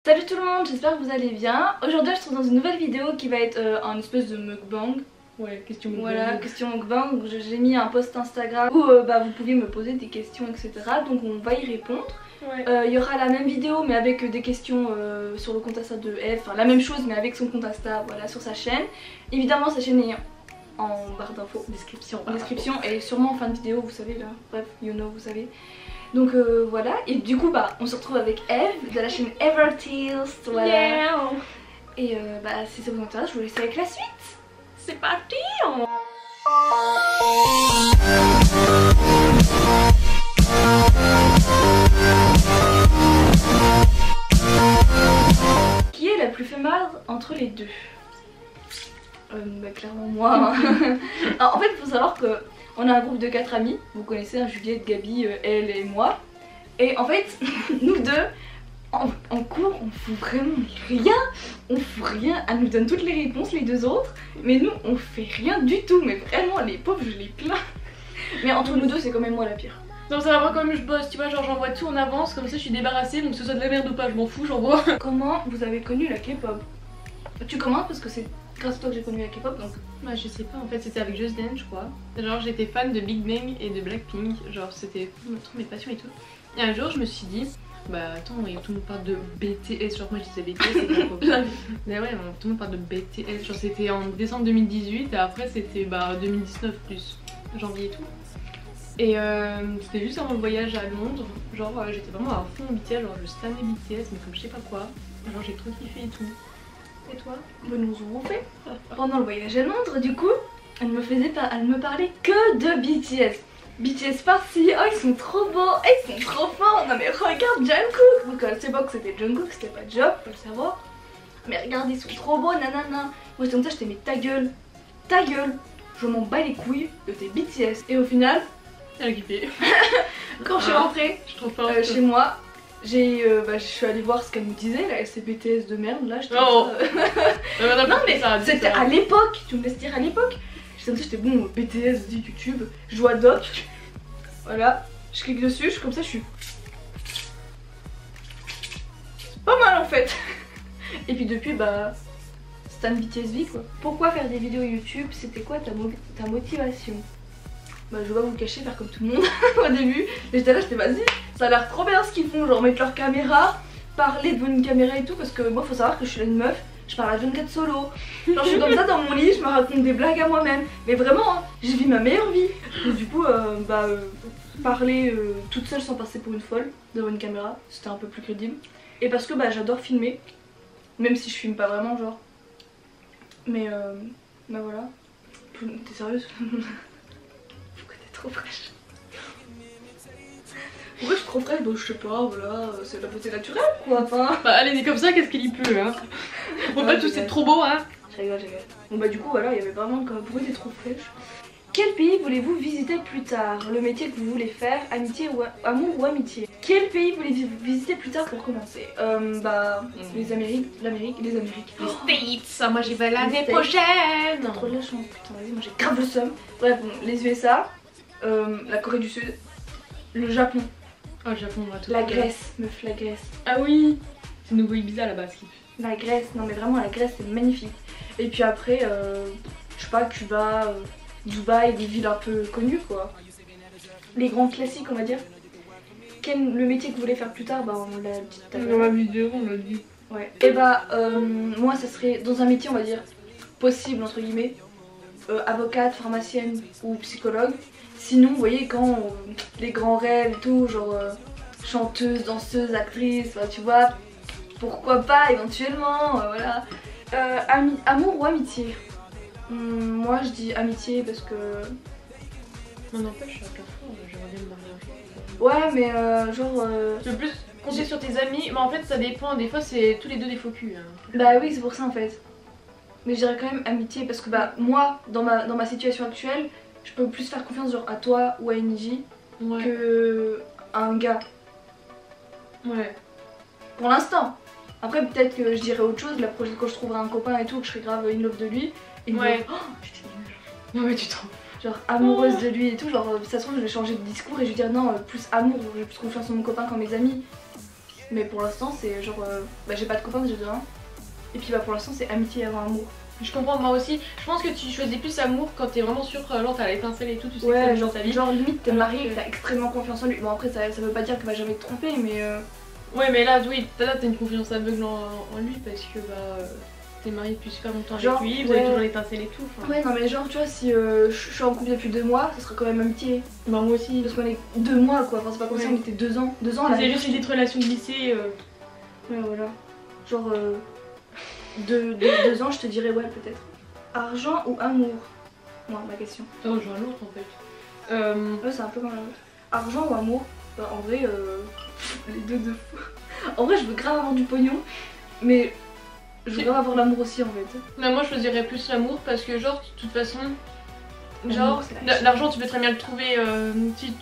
Salut tout le monde, j'espère que vous allez bien. Aujourd'hui je suis dans une nouvelle vidéo qui va être un espèce de mukbang. Ouais, question mukbang. Voilà, question mukbang. J'ai mis un post Instagram où vous pouviez me poser des questions, etc. Donc on va y répondre. Ouais. Y aura la même vidéo mais avec des questions sur le compte Insta de Eve. Enfin la même chose mais avec son compte Insta, voilà, sur sa chaîne. Évidemment sa chaîne est en barre d'infos, description et sûrement en fin de vidéo, vous savez là. Bref, you know, vous savez. Donc voilà, et du coup on se retrouve avec Eve de la chaîne Everartist, voilà. Yeah. Et si ça vous intéresse, je vous laisse avec la suite. C'est parti. Qui est la plus femelle entre les deux? Clairement moi. Hein. Alors, en fait il faut savoir que on a un groupe de 4 amis, vous connaissez, hein, Juliette, Gabi, elle et moi. Et en fait, nous deux, en cours, on fout vraiment rien. On fout rien, elle nous donne toutes les réponses, les deux autres. Mais nous, on fait rien du tout. Mais vraiment, les pauvres, je les plains. Mais entre nous deux, c'est quand même moi la pire. Non, ça va, moi quand même je bosse, tu vois, genre j'envoie tout en avance, comme ça je suis débarrassée, donc que ce soit de la merde ou pas, je m'en fous, j'envoie. Comment vous avez connu la K-pop? Tu commences parce que c'est grâce à toi que j'ai connu la K-pop, donc... Bah je sais pas, en fait c'était avec Just Dance je crois. Genre j'étais fan de Big Bang et de Blackpink, genre c'était trop mes passions et tout. Et un jour je me suis dit, bah attends, tout le monde parle de BTS, genre moi je disais BTS et pas pop. Mais ouais, tout le monde parle de BTS, genre c'était en décembre 2018 et après c'était 2019 plus janvier et tout. Et c'était juste avant le voyage à Londres, genre j'étais vraiment à fond BTS, genre je stannais BTS mais comme je sais pas quoi, genre j'ai trop kiffé et tout. Et toi? Nous avons fait. Pendant le voyage à Londres, du coup, elle me parlait que de BTS. BTS par-ci, oh ils sont trop beaux, oh, ils sont trop forts, non mais regarde Jungkook. Donc à cette époque c'était Jungkook, c'était pas Job, faut le savoir. Mais regarde, ils sont trop beaux, nanana. Moi j'étais comme ça, j'étais mais ta gueule, je m'en bats les couilles de tes BTS. Et au final, elle a kiffé. quand je suis rentrée chez moi, je suis allée voir ce qu'elle me disait, la SCBTS de merde là. Oh. Non mais c'était à l'époque, tu me laisses dire à l'époque. J'étais bon, BTS, dit YouTube, je joue à Doc. Voilà, je clique dessus, comme ça je suis... C'est pas mal en fait. Et puis depuis Stan BTS vie quoi. Pourquoi faire des vidéos YouTube? C'était quoi ta motivation? Je vais pas vous le cacher, faire comme tout le monde au début. Mais j'étais vas-y, ça a l'air trop bien ce qu'ils font, genre mettre leur caméra, parler devant une caméra et tout, parce que moi faut savoir que je suis une meuf, je parle à 24 solo. Genre je suis comme ça dans mon lit, je me raconte des blagues à moi-même. Mais vraiment, hein, je vis ma meilleure vie. Et du coup, parler toute seule sans passer pour une folle devant une caméra, c'était un peu plus crédible. Et parce que j'adore filmer, même si je filme pas vraiment genre. Mais voilà. T'es sérieuse? Trop fraîche. Pourquoi je suis trop fraîche? Je sais pas, voilà, c'est la beauté naturelle quoi, enfin. Elle est née comme ça, qu'est-ce qu'il y peut hein. Faut pas tous c'est trop beau hein. Je rigole. Bon du coup voilà, il y avait vraiment comme pourquoi t'es trop fraîche. Quel pays voulez-vous visiter plus tard? Le métier que vous voulez faire, amitié ou amour ou amitié? Quel pays voulez-vous visiter plus tard pour commencer? Les Amériques. Les States, moi j'y vais l'année prochaine. T'as trop de la chance, putain vas-y, moi j'ai grave le seum. Bref, bon, les USA. La Corée du Sud, le Japon. Oh le Japon, moi tout. La Grèce, meuf, la Grèce. Ah oui, c'est nouveau Ibiza là-bas ce qui. La Grèce, non mais vraiment la Grèce c'est magnifique. Et puis après, je sais pas, Cuba, Dubaï, des villes un peu connues quoi. Les grands classiques on va dire. Le métier que vous voulez faire plus tard, on l'a dit tout à l'heure. Dans la vidéo on l'a dit. Ouais. Et moi ça serait dans un métier on va dire possible entre guillemets. Avocate, pharmacienne ou psychologue. Sinon, vous voyez, quand les grands rêves et tout, genre chanteuse, danseuse, actrice, tu vois, pourquoi pas éventuellement, voilà. Amour ou amitié? Moi je dis amitié parce que... Non, n'empêche, je suis à Carrefour, j'aimerais bien me marier. Ouais, mais genre... Tu veux plus compter sur tes amis? Mais en fait, ça dépend, des fois c'est tous les deux des faux culs. Hein. Bah oui, c'est pour ça en fait. Mais je dirais quand même amitié parce que moi, dans ma situation actuelle, je peux plus faire confiance genre à toi ou à NJ que à un gars. Ouais. Pour l'instant. Après peut-être que je dirais autre chose, la prochaine quand je trouverai un copain et tout, que je serai grave in love de lui. Et ouais. Oh, j'étais nulle. Non mais tu t'en... Genre amoureuse de lui et tout, genre ça se trouve je vais changer de discours et je vais dire non, plus amour, j'ai plus confiance en mon copain qu'en mes amis. Mais pour l'instant, c'est genre. Bah, j'ai pas de copain déjà de 1. Et puis, bah, pour l'instant, c'est amitié avant amour. Je comprends, moi aussi. Je pense que tu choisis plus amour quand t'es vraiment sûr, genre t'as l'étincelle et tout, tu sais que Ouais, c'est genre, ta vie. genre limite, t'es Alors marié, que- t'as extrêmement confiance en lui. Bon, après, ça veut pas dire qu'il va jamais te tromper, mais. Ouais, mais là, oui, t'as une confiance aveugle en lui parce que bah t'es marié depuis super longtemps Genre, avec lui, vous ouais. avez toujours l'étincelle et tout. Enfin. Ouais, non, mais genre, tu vois, si je suis en couple depuis 2 mois, ça sera quand même amitié. Bah, moi aussi. Parce qu'on est 2 mois quoi, enfin, c'est pas comme ça, Ouais. on était 2 ans. 2 ans, là. C'est juste une petite relation de lycée. Ouais, voilà. Genre, 2 ans, je te dirais, ouais, peut-être. Argent ou amour? Moi, ma question. Ça rejoint l'autre en fait. Ouais, c'est un peu comme la vôtre. Argent ou amour? Bah, en vrai, les deux de fou. En vrai, je veux grave avoir du pognon, mais je veux grave avoir l'amour aussi en fait. Là, moi, je choisirais plus l'amour parce que, genre, de toute façon, L'amour, genre, c'est la vie. l'argent, tu peux très bien le trouver si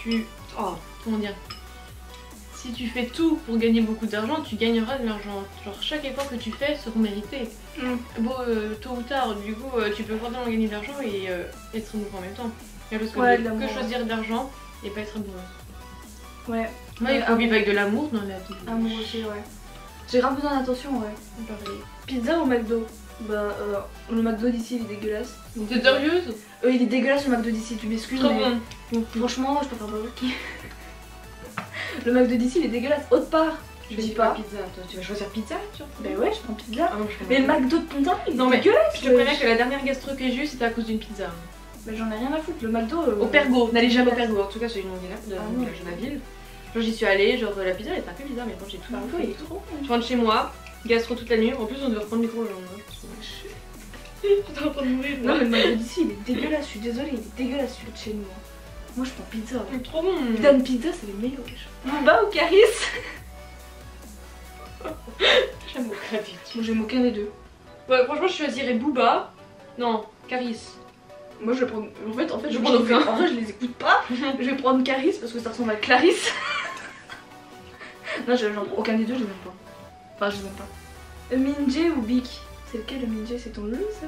tu. Oh, comment dire? Si tu fais tout pour gagner beaucoup d'argent, tu gagneras de l'argent. Genre, chaque effort que tu fais sera mérité. Bon, tôt ou tard, du coup, tu peux forcément gagner de l'argent et être amoureux en même temps. Et parce que Ouais, je de peux l'amour, que choisir de l'argent et pas être amoureux. Ouais. Moi, il faut vivre avec de l'amour dans la vie. Amour aussi, ouais. J'ai grave besoin d'attention, ouais. Pareil. Pizza ou McDo? Bah, le McDo d'ici il est dégueulasse. Donc, T'es sérieuse? il est dégueulasse le McDo d'ici, tu m'excuses. Trop mais... bon. Donc, franchement, je préfère Burger King. Le McDo d'ici il est dégueulasse. Autre part, je dis pas. pizza. Toi, tu vas choisir pizza, tu vois? Ben ouais, je prends pizza. Ah non, je Mais le McDo de Pontin, il est Non, mais dégueulasse. je te préviens que la dernière gastro que j'ai eue, c'était à cause d'une pizza. Mais j'en ai rien à foutre. Le McDo. Au Pergo, n'allez jamais au Pergo, en tout cas celui de Ah non. ma ville. Genre j'y suis allée, genre la pizza elle était un peu bizarre, mais bon j'ai tout Parfois, bouffé il et est tout. trop bon. Je rentre chez moi, gastro toute la nuit, en plus on devait reprendre le micro le lendemain. J'étais en train de mourir. Non, mais le McDo d'ici il est dégueulasse. Je suis désolée, il est dégueulasse celui de chez nous. Moi, je prends pizza. C'est trop bon. Dan Pizza, c'est les meilleurs. Booba ou Caris? J'aime beaucoup la pizza. Moi, j'aime aucun des deux. Ouais, franchement je choisirais Booba. Non, Caris. Moi, je vais prendre. En fait, Je prends aucun. En vrai, je les écoute pas. Je vais prendre Caris parce que ça ressemble à Clarisse. Non, j'en prends aucun des deux, je les aime pas. Enfin, je les aime pas. Minje ou Bic? C'est lequel le Minje? C'est ton jeu ça?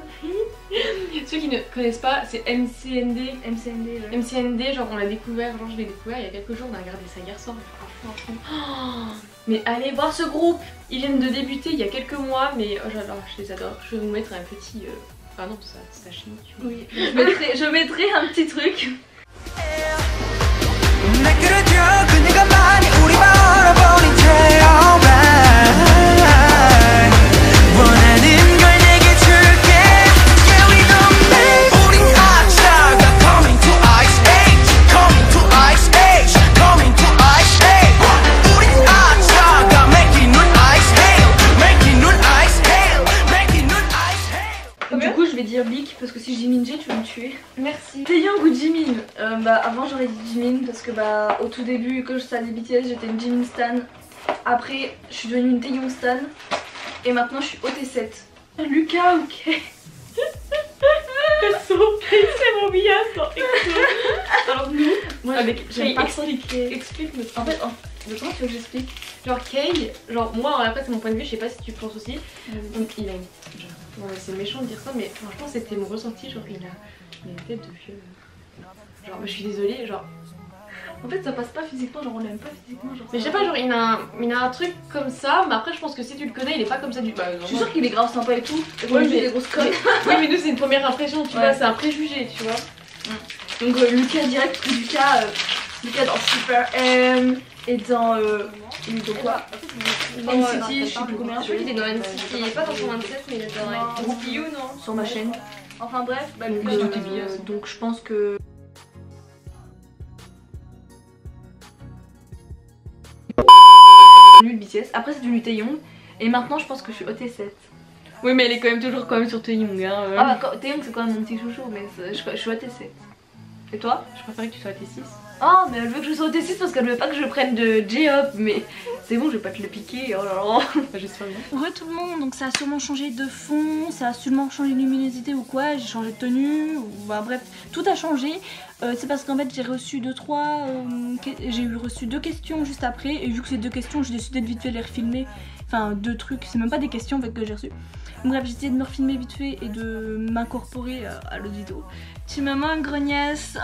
Ceux qui ne connaissent pas, c'est MCND. MCND, ouais. MCND, genre on l'a découvert, genre je l'ai découvert il y a quelques jours, on a regardé ça hier soir. Oh, mais allez voir ce groupe. Ils viennent de débuter il y a quelques mois, mais oh, j'adore, je les adore. Je vais vous mettre un petit. Ah non, ça chimie, tu vois. Oui, je mettrai un petit truc. 날 끌어줘 그녀가 많이 우리 바라보는 채 alright 원하는 걸 내게 줄게 Yeah we gon' make 우린 아차가 coming to ice age coming to ice age coming to ice age 우린 아차가 making 눈 ice hail making 눈 ice hail making 눈 ice hail Du coup, je vais dire Bic parce que si je dis Minje, tu vas me tuer. Merci. Taeyong ou Jimin? Bah avant j'aurais dit Jimin parce que bah au tout début quand je startais BTS j'étais une Jimin stan. Après je suis devenue une Taeyong stan. Et maintenant je suis OT7. Lucas ou Kay? C'est mon bias dans EXO. Alors nous, Moi avec j'aime Kay, pas trop les Kay. explique-nous. En fait, comment tu veux que j'explique? Genre Kay, genre moi après c'est mon point de vue, je sais pas si tu penses aussi. Donc il a une. Genre, non mais c'est méchant de dire ça, mais franchement c'était mon ressenti, genre il a une tête de vieux. Genre je suis désolée, genre. En fait ça passe pas physiquement, genre on l'aime pas physiquement. Genre, Mais je sais pas, genre il a un truc comme ça, mais après je pense que si tu le connais, il est pas comme ça du. Bah, je suis sûre qu'il est grave sympa et tout. Et qu'on Ouais, lui fait mais- des grosses connes. Oui, mais nous c'est une première impression, tu Ouais. vois, c'est un préjugé, tu vois. Donc Lucas direct, Lucas dans Super M et dans il est dans quoi? NCT, je sais plus combien. Je crois qu'il est dans NCT, il est pas dans son 27, mais il est dans NCT U, non? Sur ma chaîne. Enfin bref, bah, Donc, Lucas, tout est bias. donc je pense que de BTS. Après c'est du Taeyong et maintenant je pense que je suis OT7. Oui, mais elle est quand même toujours sur Taeyong, hein. Ah bah Taeyong c'est quand même mon petit chouchou mais je suis OT7. Et toi? Je préférais que tu sois à T6. Oh mais elle veut que je sois OT6 parce qu'elle veut pas que je prenne de J-Hop mais c'est bon je vais pas te le piquer, oh là là. J'espère bien. Re tout le monde, donc ça a sûrement changé de fond, ça a sûrement changé de luminosité ou quoi, j'ai changé de tenue, ou bah bref, tout a changé. C'est parce qu'en fait j'ai reçu reçu 2 questions juste après et vu que c'est 2 questions j'ai décidé de vite fait les refilmer. Enfin 2 trucs, c'est même pas des questions en fait que j'ai reçues. Bref j'ai essayé de me refilmer vite fait et de m'incorporer à l'autre vidéo. Tu me manques grognasse,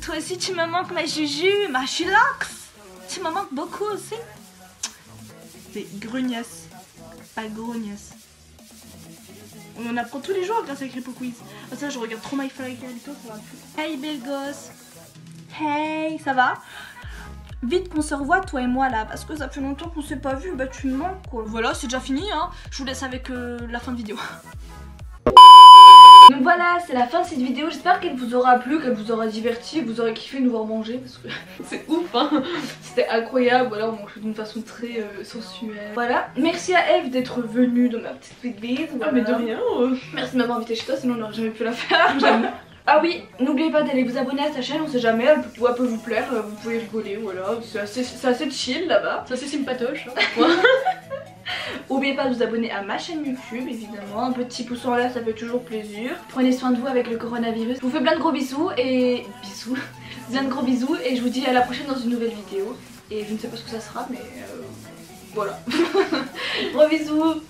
toi aussi tu me manques ma juju, ma chillax. Tu me manques beaucoup aussi. C'est grognasse, pas grognasse. On en apprend tous les jours grâce à Crypto Quiz. Ah, ça, je regarde trop My Fly Calito, ça va plus. Hey belle gosse. Hey, ça va? Vite qu'on se revoit toi et moi là, parce que ça fait longtemps qu'on s'est pas vu, bah tu me manques quoi. Voilà, c'est déjà fini hein. Je vous laisse avec la fin de vidéo. Donc voilà, c'est la fin de cette vidéo. J'espère qu'elle vous aura plu, qu'elle vous aura diverti, vous aurez kiffé nous voir manger parce que c'est ouf hein. C'était incroyable, voilà, on mange d'une façon très sensuelle. Voilà, merci à Eve d'être venue dans ma petite église. Voilà. Ah mais de rien. Merci de m'avoir invité chez toi, sinon on n'aurait jamais pu la faire. Jamais. Ah oui, n'oubliez pas d'aller vous abonner à sa chaîne, on sait jamais, elle peut vous plaire, vous pouvez rigoler, voilà, c'est assez chill là-bas. Ça c'est sympatoche. Hein. N'oubliez pas de vous abonner à ma chaîne YouTube, évidemment, un petit pouce en l'air, ça fait toujours plaisir. Prenez soin de vous avec le coronavirus. Je vous fais plein de gros bisous et... plein de gros bisous et je vous dis à la prochaine dans une nouvelle vidéo. Et je ne sais pas ce que ça sera, mais voilà. Gros bisous.